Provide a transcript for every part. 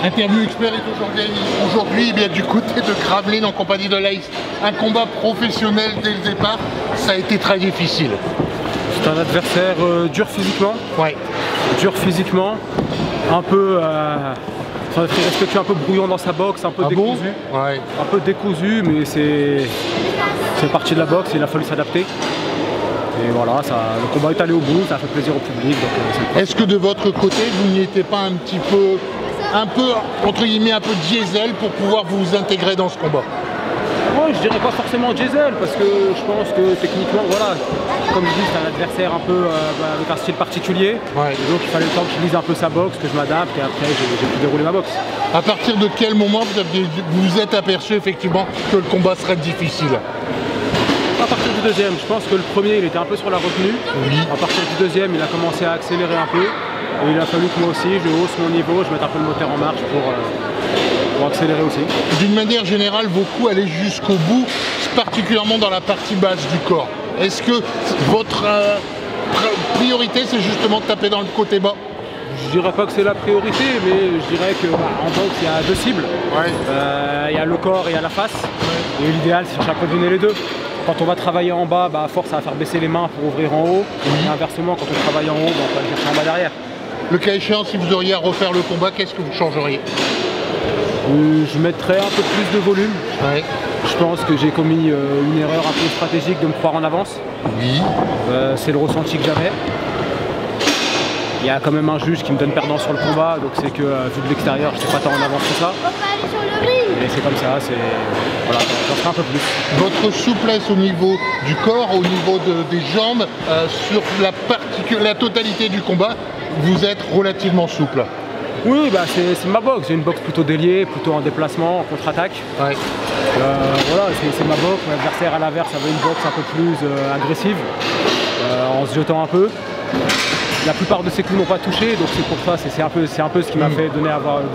Interview Expert est aujourd'hui du côté de Gravelines en compagnie de Laïs. Un combat professionnel dès le départ, ça a été très difficile. C'est un adversaire dur physiquement. Ouais. Dur physiquement, un peu respectueux, un peu brouillon dans sa boxe, un peu décousu. Bon ouais. Un peu décousu, mais c'est partie de la boxe, il a fallu s'adapter. Et voilà, le combat est allé au bout, ça a fait plaisir au public. Est-ce que de votre côté, vous n'y étiez pas un peu entre guillemets un peu diesel pour pouvoir vous intégrer dans ce combat? Ouais, je dirais pas forcément diesel parce que je pense que techniquement, voilà, comme je dis, c'est un adversaire un peu avec un style particulier. Ouais. Donc il fallait le temps que je lise un peu sa boxe, que je m'adapte et après j'ai pu dérouler ma boxe. À partir de quel moment vous vous êtes aperçu effectivement que le combat serait difficile? À partir du deuxième, je pense que le premier il était un peu sur la retenue. Oui. À partir du deuxième, il a commencé à accélérer un peu. Et il a fallu que moi aussi, je hausse mon niveau, je mette un peu le moteur en marche pour accélérer aussi. D'une manière générale, vos coups allaient jusqu'au bout, particulièrement dans la partie basse du corps. Est-ce que votre priorité, c'est justement de taper dans le côté bas? Je dirais pas que c'est la priorité, mais je dirais qu'en boxe, il y a deux cibles. Ouais. Il y a le corps et il y a la face. Ouais. Et l'idéal, c'est de chaque fois donner les deux. Quand on va travailler en bas, à force à faire baisser les mains pour ouvrir en haut. Et inversement, quand on travaille en haut, on peut aller chercher en bas derrière. Le cas échéant, si vous auriez à refaire le combat, qu'est-ce que vous changeriez? Je mettrais un peu plus de volume. Ouais. Je pense que j'ai commis une erreur un peu stratégique de me croire en avance. Oui. C'est le ressenti que j'avais. Il y a quand même un juge qui me donne perdant sur le combat, donc c'est que vu de l'extérieur, je ne suis pas tant en avance que ça. Et c'est comme ça, voilà, j'en ferai un peu plus. Votre souplesse au niveau du corps, au niveau des jambes, sur la totalité du combat, vous êtes relativement souple. Oui, c'est ma boxe. J'ai une boxe plutôt déliée, plutôt en déplacement, en contre-attaque. Ouais. Voilà, c'est ma boxe. Mon adversaire à l'inverse avait une boxe un peu plus agressive, en se jetant un peu. La plupart de ses coups n'ont pas touché, donc c'est pour ça, c'est un peu ce qui m'a fait donner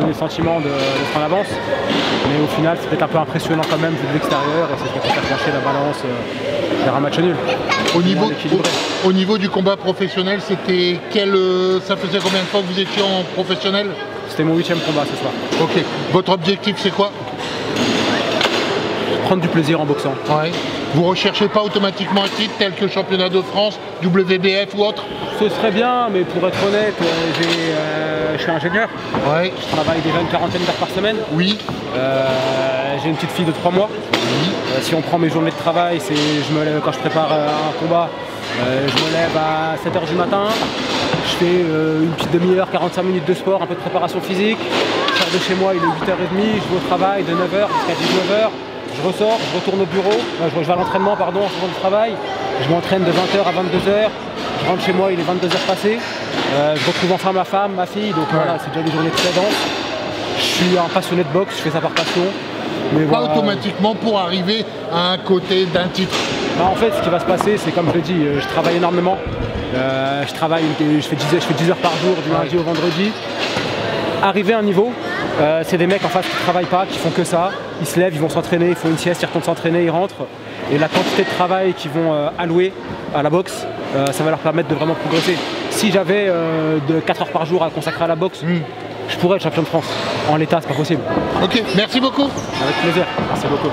le sentiment d'être en avance. Mais au final, c'est peut-être un peu impressionnant quand même vu de l'extérieur, et c'est ce qui a fait pencher la balance vers un match nul. Au niveau du combat professionnel, c'était ça faisait combien de fois que vous étiez en professionnel? C'était mon 8e combat ce soir. Ok. Votre objectif, c'est quoi? Prendre du plaisir en boxant. Ouais. Vous recherchez pas automatiquement un titre tel que championnat de France, WBF ou autre? Ce serait bien, mais pour être honnête, je suis ingénieur. Ouais. Je travaille déjà une quarantaine d'heures par semaine. Oui. J'ai une petite fille de 3 mois. Oui. Si on prend mes journées de travail, je me lève quand je prépare un combat, je me lève à 7 h du matin. Je fais une petite demi-heure, 45 minutes de sport, un peu de préparation physique. Je sors de chez moi, il est 8 h 30, je vais au travail de 9 h jusqu'à 19 h. Je ressors, je retourne au bureau, je vais à l'entraînement en sortant du travail. Je m'entraîne de 20 h à 22 h. Je rentre chez moi, il est 22 h passées. Je retrouve enfin ma femme, ma fille, donc voilà, c'est déjà des journées très denses. Je suis un passionné de boxe, je fais ça par passion. Mais pas voilà, automatiquement pour arriver à un côté d'un titre. En fait, ce qui va se passer, c'est comme je l'ai dit, je travaille énormément. Je fais 10 heures par jour, du lundi au vendredi. Arriver à un niveau, c'est des mecs en face qui ne travaillent pas, qui font que ça. Ils se lèvent, ils vont s'entraîner, ils font une sieste, ils retournent s'entraîner, ils rentrent. Et la quantité de travail qu'ils vont allouer à la boxe, ça va leur permettre de vraiment progresser. Si j'avais de 4 heures par jour à consacrer à la boxe, je pourrais être champion de France. En l'état, c'est pas possible. Ok, merci beaucoup. Avec plaisir, merci beaucoup.